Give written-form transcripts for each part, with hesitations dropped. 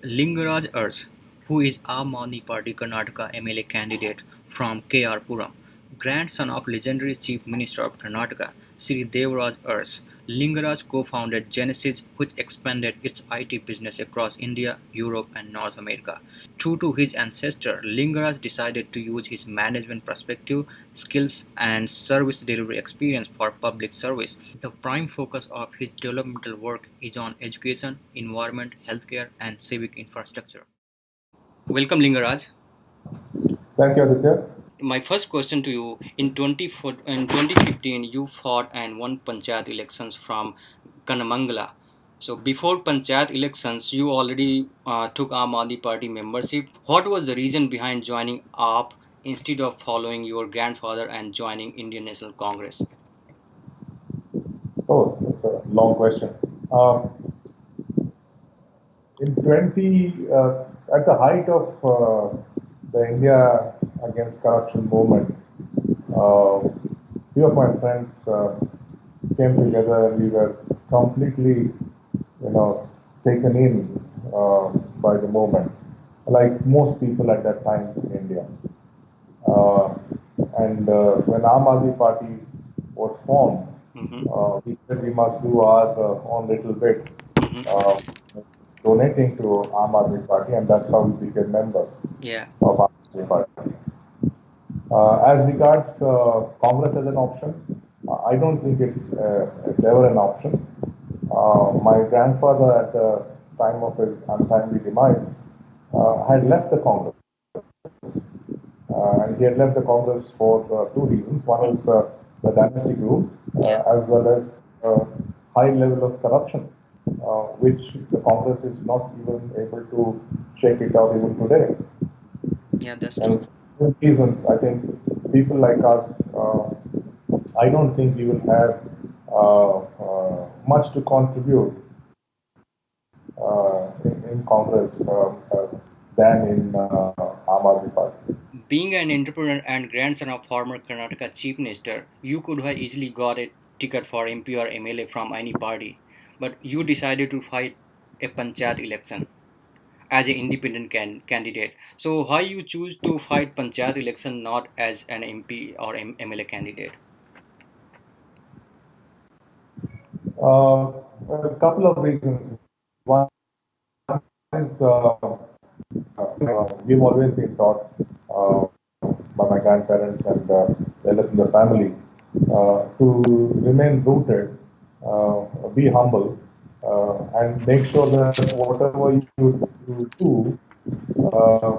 Lingaraj Urs, who is Aam Aadmi Party Karnataka MLA candidate from KR Puram, grandson of legendary Chief Minister of Karnataka, Sri Devraj Urs. Lingaraj co-founded Genesis, which expanded its IT business across India, Europe, and North America. True to his ancestor, Lingaraj decided to use his management perspective, skills, and service delivery experience for public service. The prime focus of his developmental work is on education, environment, healthcare, and civic infrastructure. Welcome, Lingaraj. Thank you, Aditya. My first question to you: in 2015, you fought and won Panchayat elections from Kanamangala. So before Panchayat elections, you already took Aam Aadmi Party membership. What was the reason behind joining AAP instead of following your grandfather and joining Indian National Congress? Oh, that's a long question. Um, in 20, at the height of the India against corruption movement, few of my friends came together and we were completely, taken in by the movement, like most people at that time in India. Uh, and when Aam Aadmi Party was formed, Mm-hmm. we said we must do our own little bit, Mm-hmm. uh, donating to Aam Aadmi Party, and that's how we became members Yeah. of Aam Aadmi Party. As regards Congress as an option, I don't think it's ever an option. My grandfather, at the time of his untimely demise, had left the Congress. And he had left the Congress for two reasons. One is the dynastic rule, Yeah. as well as high level of corruption, which the Congress is not even able to shake it out even today. Yeah, that's true. And for reasons, I think people like us, I don't think we will have much to contribute in Congress than in Aam Aadmi Party. Being an entrepreneur and grandson of former Karnataka Chief Minister, you could have easily got a ticket for MP or MLA from any party, but you decided to fight a Panchayat election as an independent candidate. So why you choose to fight Panchayat election not as an MP or MLA candidate? Uh, a couple of reasons. One is we've always been taught uh, by my grandparents and elders in the family to remain rooted, be humble, and make sure that whatever you do, uh,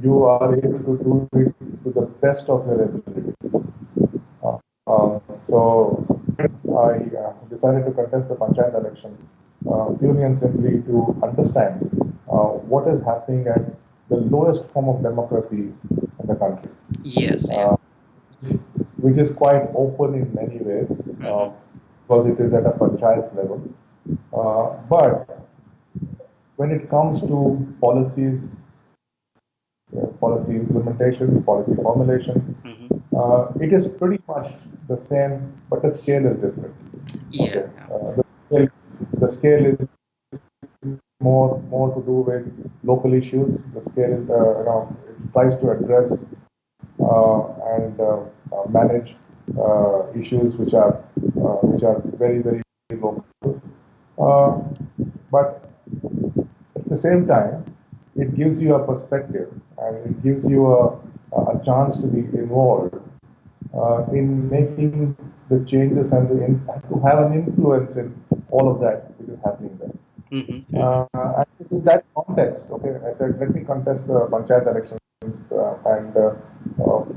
you are able to do it to the best of your ability. So I decided to contest the Panchayat election purely and simply to understand what is happening at the lowest form of democracy in the country, Yes, yeah. uh, which is quite open in many ways Mm-hmm. because it is at a panchayat level. But when it comes to policies, policy implementation, policy formulation, Mm-hmm. it is pretty much the same, but the scale is different. Yeah, Okay, yeah. the scale is more to do with local issues. The scale is, it tries to address and manage issues which are very local. Uh, but at the same time, it gives you a perspective and it gives you a chance to be involved in making the changes and to have an influence in all of that which is happening there. Mm-hmm. Mm-hmm. And in that context, okay, I said, let me contest the Panchayat elections, and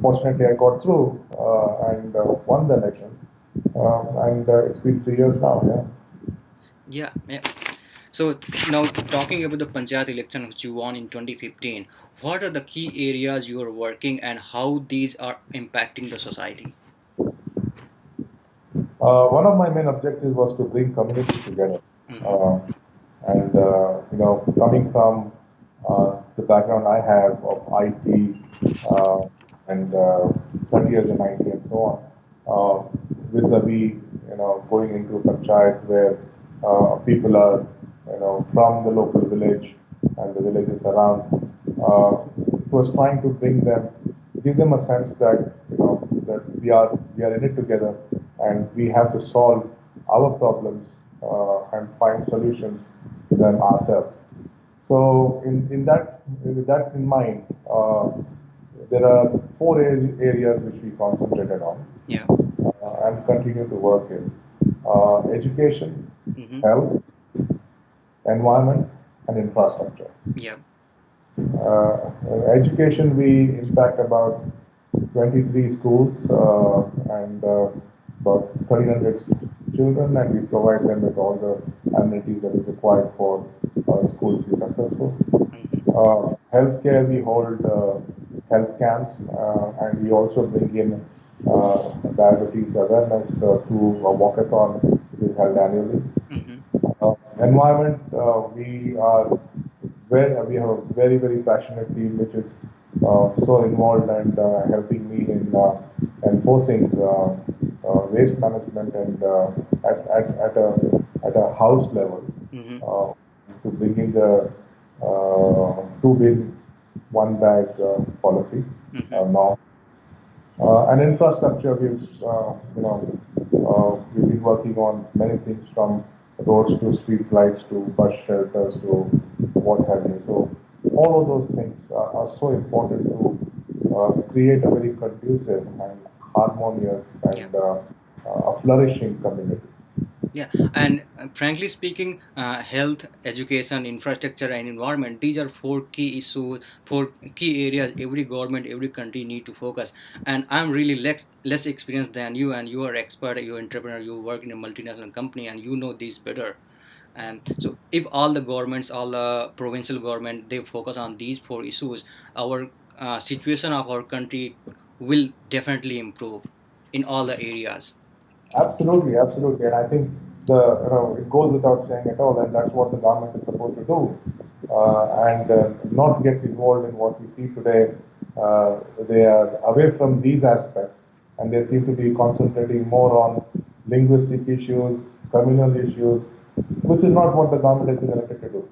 fortunately I got through and won the elections. And it's been 3 years now, yeah. Yeah, yeah. So now talking about the Panchayat election which you won in 2015, what are the key areas you are working and how these are impacting the society? One of my main objectives was to bring communities together. Mm-hmm. Uh, and coming from the background I have of IT and 30 years in IT and so on, vis-a-vis, going into a panchayat where people are, from the local village and the villages around. It was trying to give them a sense that that we are in it together, and we have to solve our problems and find solutions to them ourselves. So, with that in mind, there are four areas which we concentrated on Yeah. and continue to work in: education, Mm-hmm. health, environment, and infrastructure. Yeah. Education, we impact about 23 schools and about 1,300 children, and we provide them with all the amenities that is required for school to be successful. Mm-hmm. Healthcare, we hold health camps, and we also bring in diabetes awareness through a walkathon which is held annually. Mm-hmm. Environment, we have a very passionate team which is so involved and helping me in enforcing waste management and at a house level Mm-hmm. uh, to bring in the two bin one bag policy Mm-hmm. now. And infrastructure, we've been working on many things from roads to street lights to bus shelters to what have you. So all of those things are so important to create a very conducive and harmonious Yeah. and a flourishing community. Yeah, and frankly speaking, health, education, infrastructure, and environment, these are four key issues, four key areas every government, every country need to focus. And I'm really less experienced than you, and you are expert, you're entrepreneur, you work in a multinational company, and you know these better. And so, if all the governments, all the provincial government, they focus on these four issues, our situation of our country will definitely improve in all the areas. Absolutely, absolutely, and I think it goes without saying at all, and that's what the government is supposed to do, and not get involved in what we see today. They are away from these aspects, and they seem to be concentrating more on linguistic issues, communal issues, which is not what the government has been elected to do.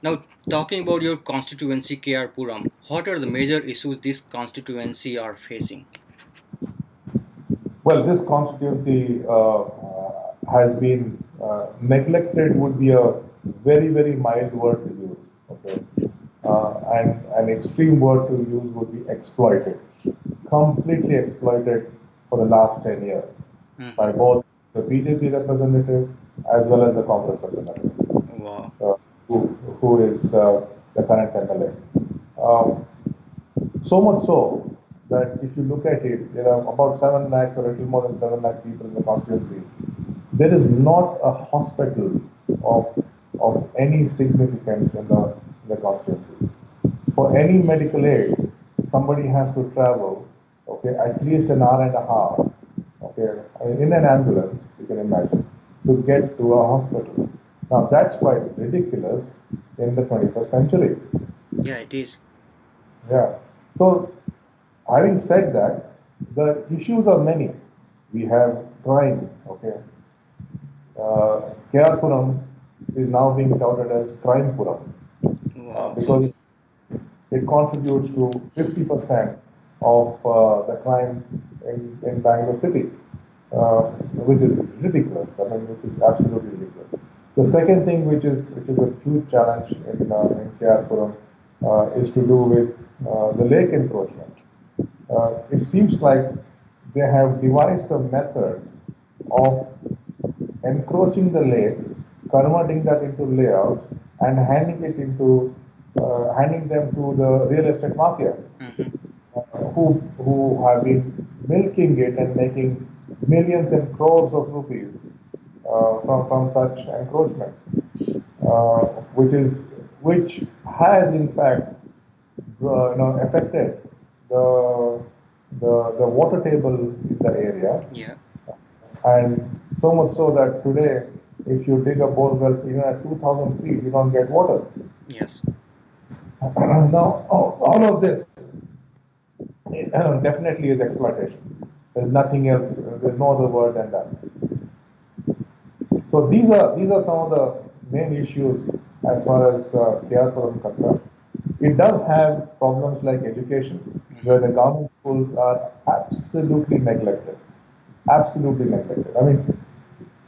Now, talking about your constituency, KR Puram, what are the major issues this constituency are facing? Well, this constituency has been neglected would be a very mild word to use. Okay, and an extreme word to use would be exploited, completely exploited for the last 10 years by Mm-hmm. both the BJP representative as well as the Congress representative, Wow. uh, who, who is the current MLA. So much so that if you look at it, there are about 7 lakhs or a little more than 7 lakh people in the constituency. There is not a hospital of any significance in the constituency. For any medical aid, somebody has to travel, okay, at least an hour and a half, okay, in an ambulance, you can imagine, to get to a hospital. Now that's quite ridiculous in the 21st century. Yeah, it is. Yeah. So, having said that, the issues are many. We have crime, okay. KR Puram is now being touted as Crime Puram Wow. because it contributes to 50% of the crime in Bangalore city, which is ridiculous. I mean, which is absolutely ridiculous. The second thing, which is a huge challenge in KR Puram, is to do with the lake encroachment. It seems like they have devised a method of encroaching the lake, converting that into layouts, and handing them to the real estate mafia, Mm-hmm. who have been milking it and making millions and crores of rupees from such encroachment, uh, which is which has in fact affected the the water table in the area, Yeah. and so much so that today, if you dig a bore well even at 2,000 feet, you don't get water. Yes. Now, all of this definitely is exploitation. There's nothing else. There's no other word than that. So these are some of the main issues as far as KR Puram concerned. It does have problems like education, where the government schools are absolutely neglected. Absolutely neglected. I mean,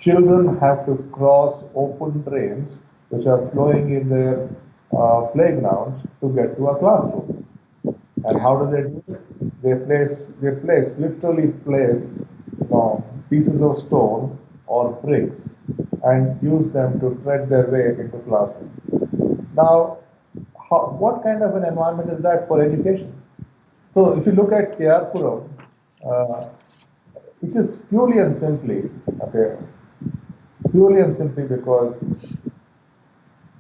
children have to cross open drains which are flowing in their playgrounds to get to a classroom. And Yeah. how do they do it? Literally place, pieces of stone or bricks and use them to tread their way into classroom. Now, what kind of an environment is that for education? So, if you look at KR Puram, uh, it is okay, purely and simply because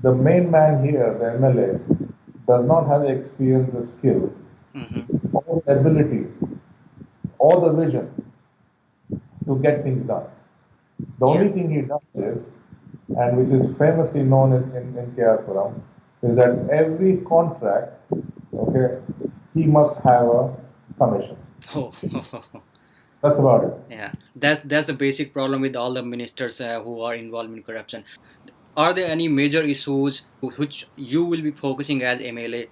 the main man here, the MLA, does not have the experience, the skill, Mm-hmm. or the ability, or the vision to get things done. The Yeah. only thing he does is, and which is famously known in KR Puram, is that every contract, okay, he must have a commission. Oh. That's about it. Yeah, that's the basic problem with all the ministers who are involved in corruption. Are there any major issues which you will be focusing as MLA,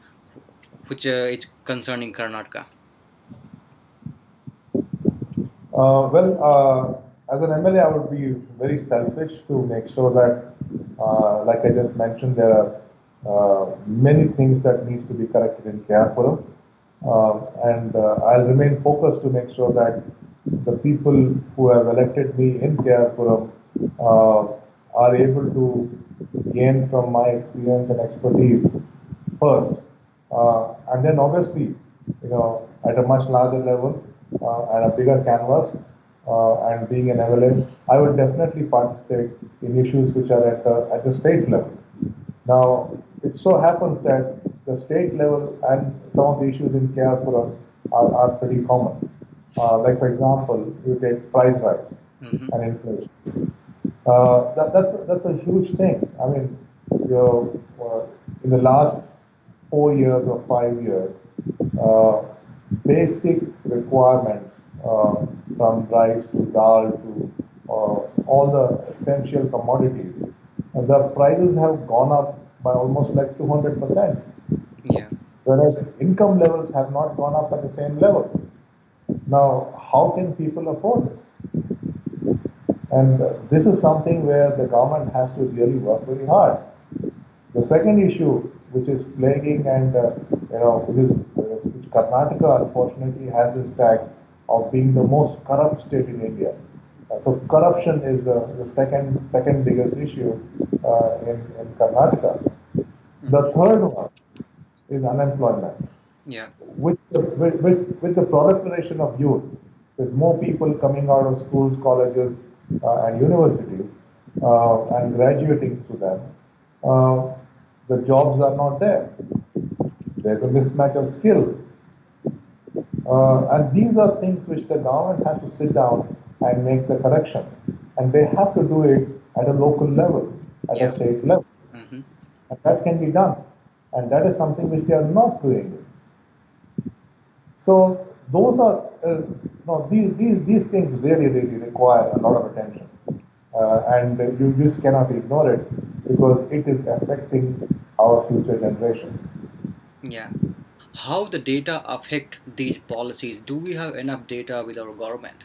which is concerning Karnataka? As an MLA, I would be very selfish to make sure that, like I just mentioned, there are many things that needs to be corrected in Kerala, and I'll remain focused to make sure that the people who have elected me in Kerala are able to gain from my experience and expertise first, and then obviously, at a much larger level and a bigger canvas, and being an MLA, I would definitely participate in issues which are at the state level. Now, it so happens that the state level and some of the issues in Kerala are pretty common. Like for example, you take price rise Mm-hmm. and inflation. That's a huge thing. I mean, in the last 4 years or 5 years, uh, basic requirements from rice to dal to all the essential commodities, the prices have gone up by almost like 200%, Yeah. whereas income levels have not gone up at the same level. Now, how can people afford this? And this is something where the government has to really work very hard. The second issue, which is plaguing and which Karnataka unfortunately has this tag of being the most corrupt state in India. So corruption is the second biggest issue in Karnataka. The Mm-hmm. third one is unemployment. Yeah. With the proliferation of youth, with more people coming out of schools, colleges, and universities, and graduating through them, uh, the jobs are not there. There's a mismatch of skill. And these are things which the government has to sit down and make the correction. And they have to do it at a local level, at a Yeah. state level. Mm-hmm. And that can be done. And that is something which they are not doing. So those are no these things really require a lot of attention, and you just cannot ignore it because it is affecting our future generation. Yeah. How the data affect these policies? Do we have enough data with our government?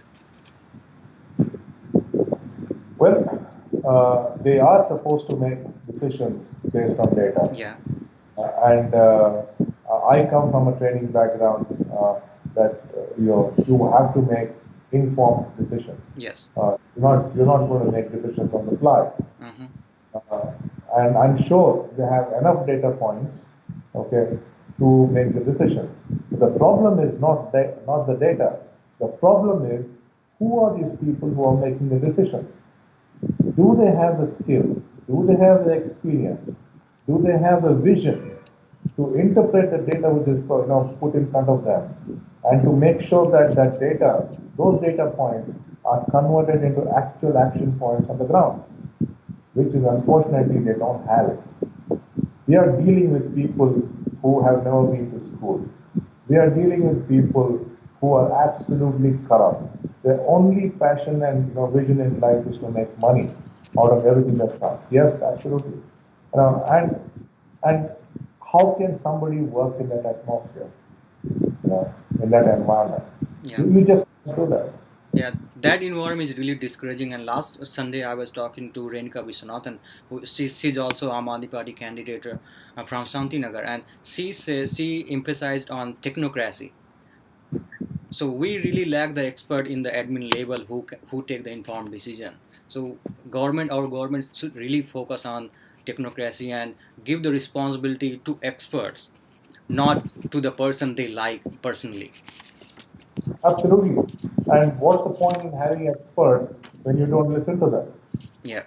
Well, they are supposed to make decisions based on data, Yeah. and I come from a training background that you have to make informed decisions. Yes. You're not going to make decisions on the fly. Mm-hmm. Uh, and I'm sure they have enough data points, okay, to make the decision. The problem is not the data. The problem is who are these people who are making the decisions? Do they have the skill? Do they have the experience? Do they have the vision to interpret the data which is put in front of them and to make sure that those data points are converted into actual action points on the ground, which is unfortunately they don't have it. We are dealing with people who have never been to school. We are dealing with people who are absolutely corrupt. Their only passion and vision in life is to make money out of everything that comes. Yes, absolutely. You know, and how can somebody work in that atmosphere, you know, in that environment? Yeah. You just can't do that. Yeah, that environment is really discouraging. And last Sunday, I was talking to Renika Viswanathan, she's also Aam Aadmi Party candidate from Santinagar, and she says she emphasized on technocracy. So we really lack the expert in the admin level who take the informed decision. So our government should really focus on technocracy and give the responsibility to experts, not to the person they like personally. Absolutely. And what's the point in having experts when you don't listen to them? Yeah.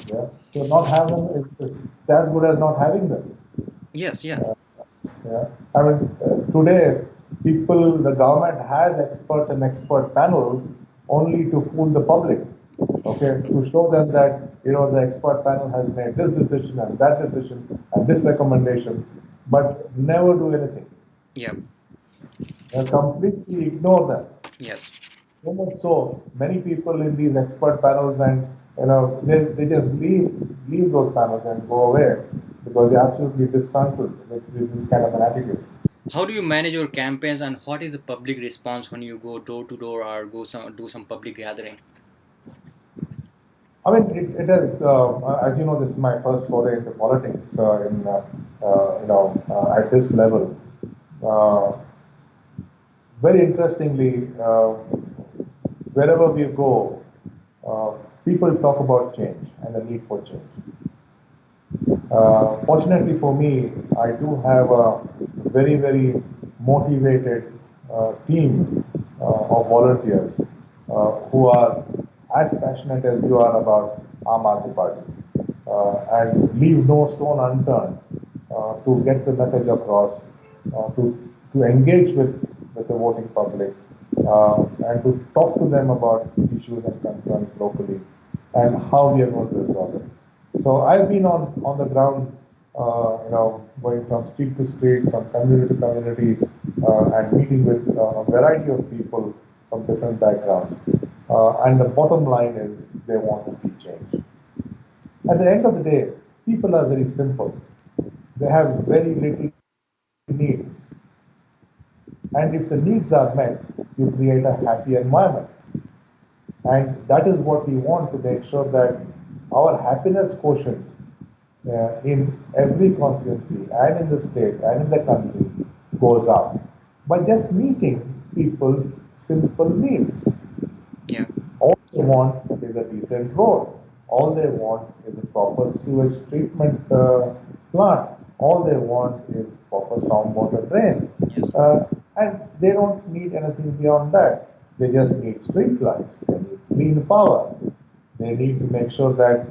Yeah. So not having is as good as not having them. Yes. Yeah. Uh, yeah. I mean, today, the government has experts and expert panels only to fool the public. Okay, to show them that the expert panel has made this decision and that decision and this recommendation, but never do anything. Yeah. Completely ignore them. Yes. So much so, many people in these expert panels and they just leave those panels and go away because they're absolutely disgruntled with this kind of an attitude. How do you manage your campaigns, and what is the public response when you go door to door or do some public gathering? I mean, it is, as you know, this is my first foray into politics at this level. Uh, Very interestingly, wherever we go, uh, people talk about change and the need for change. Fortunately for me, I do have a very, very motivated team of volunteers who are as passionate as you are about Aam Aadmi Party and leave no stone unturned to get the message across, to engage with the voting public, and to talk to them about issues and concerns locally and how we are going to resolve it. So I've been on the ground, going from street to street, from community to community, and meeting with a variety of people from different backgrounds. And the bottom line is they want to see change. At the end of the day, people are very simple. They have very little needs. And if the needs are met, you create a happy environment. And that is what we want to make sure that our happiness quotient in every constituency and in the state and in the country goes up by just meeting people's simple needs. Yeah. All they want is a decent road. All they want is a proper sewage treatment plant. All they want is proper stormwater drains. Yes. And they don't need anything beyond that. They just need street lights. They need clean power. They need to make sure that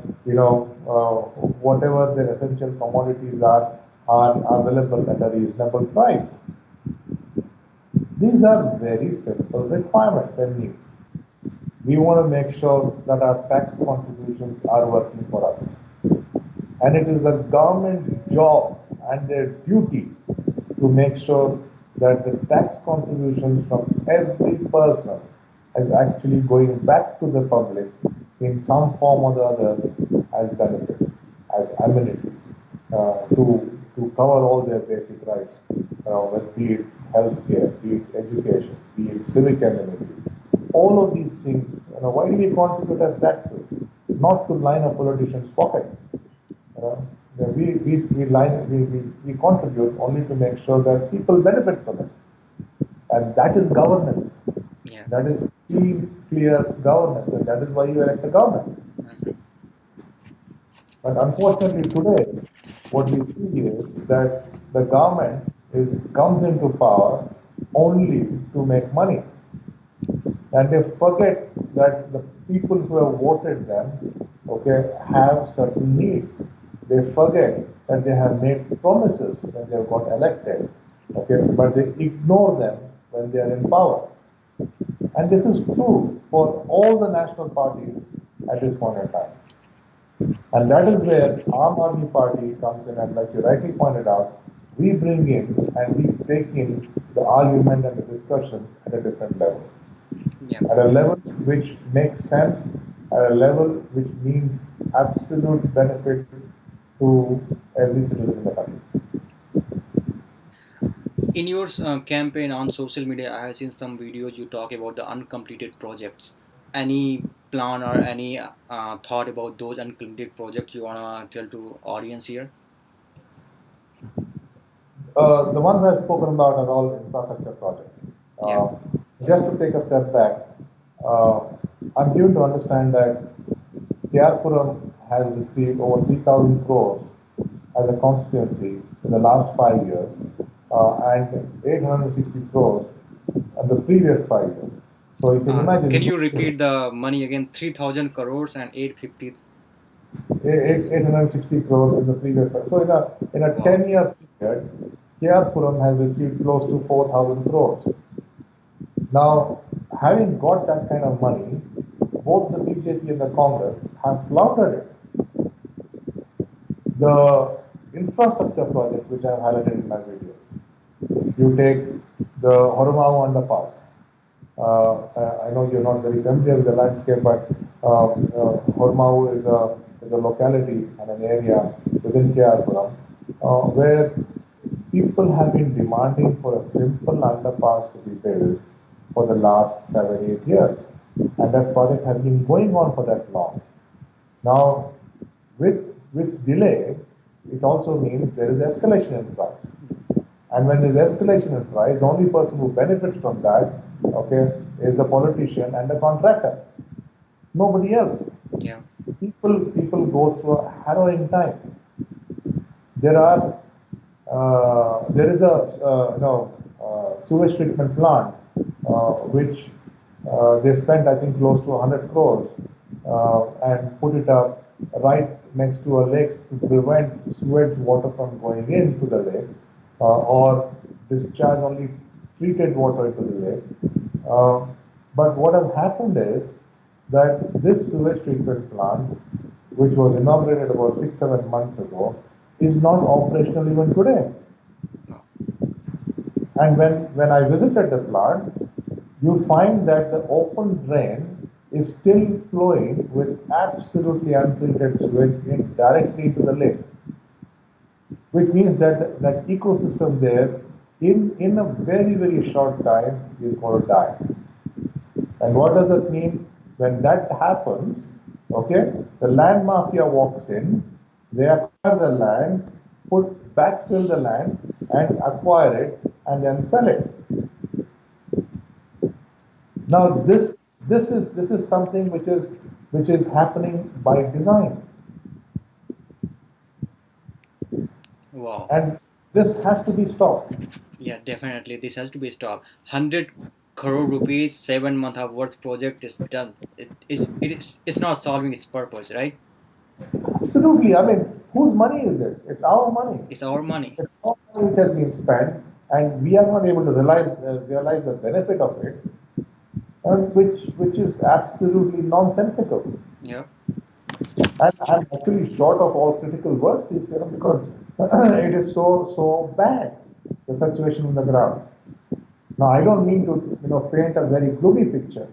whatever their essential commodities are available at a reasonable price. These are very simple requirements and needs. We want to make sure that our tax contributions are working for us. And it is the government's job and their duty to make sure that the tax contributions from every person is actually going back to the public in some form or the other as benefits, as amenities, to cover all their basic rights, be it healthcare, be it education, be it civic amenities. All of these things, why do we contribute as taxes? Not to line a politician's pocket. We contribute only to make sure that people benefit from it. And that is governance. Yeah. That is clean, clear governance. And that is why you elect a government. Mhm. But unfortunately today, what we see is that the government comes into power only to make money. And they forget that the people who have voted them, okay, have certain needs. They forget that they have made promises when they have got elected, okay, but they ignore them when they are in power. And this is true for all the national parties at this point in time. And that is where Aam Aadmi Party comes in, and like you rightly pointed out, we bring in and we take in the argument and the discussion at a different level. Yeah. At a level which makes sense, at a level which means absolute benefit to every citizen in the country. In your campaign on social media, I have seen some videos you talk about the uncompleted projects. Any plan or any thought about those uncompleted projects you wanna tell to audience here? The ones I've spoken about are all infrastructure projects. Yeah. Uh, just to take a step back, uh, I'm given to understand that Puram has received over 3,000 crores as a constituency in the last 5 years and 860 crores in the previous 5 years. So you can Can imagine you repeat the money again? 3,000 crores and 850. 860 crores in the previous year. So in a Wow. 10-year period, Puram has received close to 4,000 crores. Now, having got that kind of money, both the BJP and the Congress have flaunted it. The infrastructure projects which I have highlighted in my video, you take the Hormao underpass. I know you're not very familiar with the landscape, but Hormao is a locality and an area within Puram where people have been demanding for a simple underpass to be built for the last 7, 8 years. And that project has been going on for that long. Now, with delay, it also means there is escalation in price. And when there is escalation in price, the only person who benefits from that, okay, is the politician and the contractor. Nobody else. Yeah. People go through a harrowing time. There is a sewage treatment plant which they spent I think close to 100 crores and put it up right next to a lake to prevent sewage water from going into the lake or discharge only treated water into the lake. But what has happened is that this sewage treatment plant, which was inaugurated about 6, 7 months ago, is not operational even today. No. And when I visited the plant, you find that the open drain is still flowing with absolutely unfiltered sewage directly into the lake, which means that that ecosystem there in a very, very short time is going to die. And what does that mean? When that happens, okay, the land mafia walks in, they acquire the land, backfill the land, and acquire it, and then sell it. Now this is something which is happening by design, Wow. and this has to be stopped. Yeah, definitely. This has to be stopped. 100 crore rupees, 7 month of worth project is done. It's not solving its purpose, right? Absolutely. I mean, whose money is it? It's our money. It's our money. It's our money which has been spent, and we are not able to realize the benefit of it, which is absolutely nonsensical. Yeah. And I'm actually short of all critical words this year because it is so bad, the situation on the ground. Now I don't mean to paint a very gloomy picture.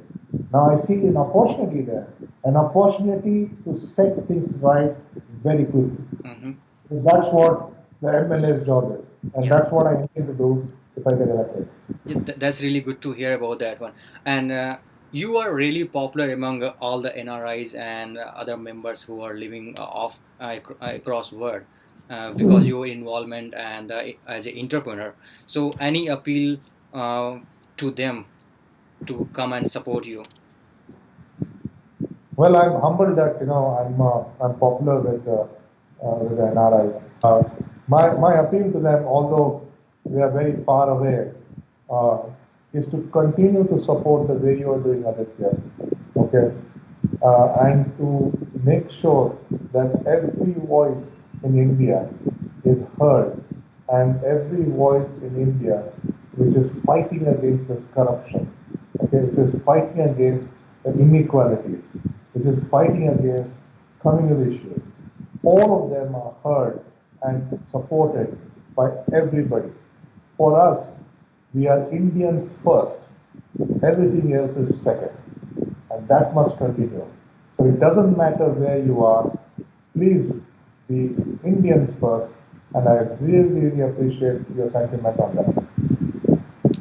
Now I see an opportunity there, an opportunity to set things right very quickly. Mm-hmm. That's what the MLA's job is, and Yeah. that's what I intend to do if I get elected. Yeah, that's really good to hear about that one. And you are really popular among all the NRIs and other members who are living across world because your involvement and as an entrepreneur. So any appeal to them to come and support you? Well, I'm humbled that I'm popular with the NRIs. My appeal to them, although we are very far away, uh, is to continue to support the way you are doing Aditya, okay, and to make sure that every voice in India is heard, and every voice in India which is fighting against this corruption, okay, which is fighting against the inequalities, which is fighting against communal issues. All of them are heard and supported by everybody. For us, we are Indians first. Everything else is second. And that must continue. So it doesn't matter where you are. Please the Indians first, and I really, really appreciate your sentiment on that.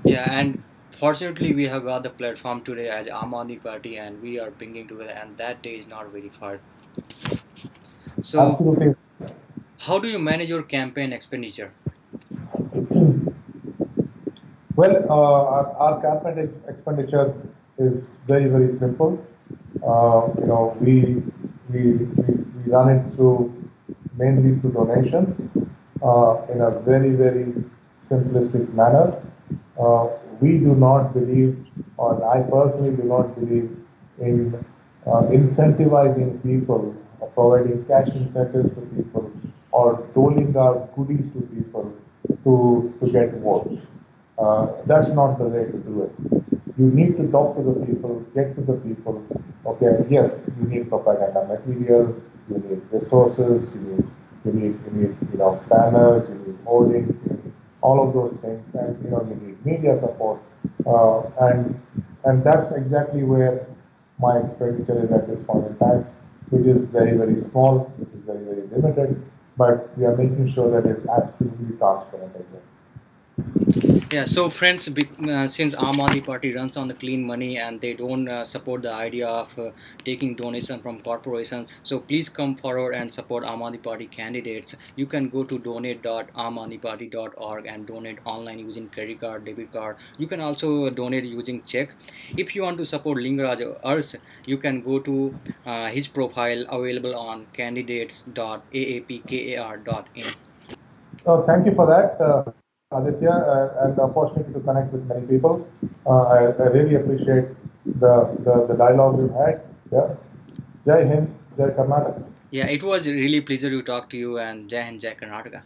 Yeah, and fortunately, we have got the platform today as Aam Aadmi Party, and we are bringing together, and that day is not very far. So, Absolutely. how do you manage your campaign expenditure? Well, our campaign expenditure is very, very simple. We run it through mainly through donations in a very, very simplistic manner. Uh, we do not believe, or I personally do not believe in incentivizing people, or providing cash incentives to people, or doling out goodies to people to get votes. That's not the way to do it. You need to talk to the people, get to the people. Okay, yes, you need propaganda material, you need resources, you need banners, you need hoarding, you need all of those things, and you need media support, and that's exactly where my expenditure is at this point in time, which is very, very small, which is very, very limited, but we are making sure that it's absolutely transparent as well. Yeah, so friends, since Aam Aadmi Party runs on the clean money and they don't support the idea of taking donation from corporations, so please come forward and support Aam Aadmi Party candidates. You can go to donate.aamaadmiparty.org and donate online using credit card, debit card. You can also donate using check. If you want to support Lingaraj Urs, you can go to his profile available on candidates.aapkar.in. So thank you for that, Aditya, and the opportunity to connect with many people. I really appreciate the dialogue we've had. Yeah. Jai Hind, Jai Karnataka. Yeah, it was really pleasure to talk to you, and Jai Hind, Jai Karnataka.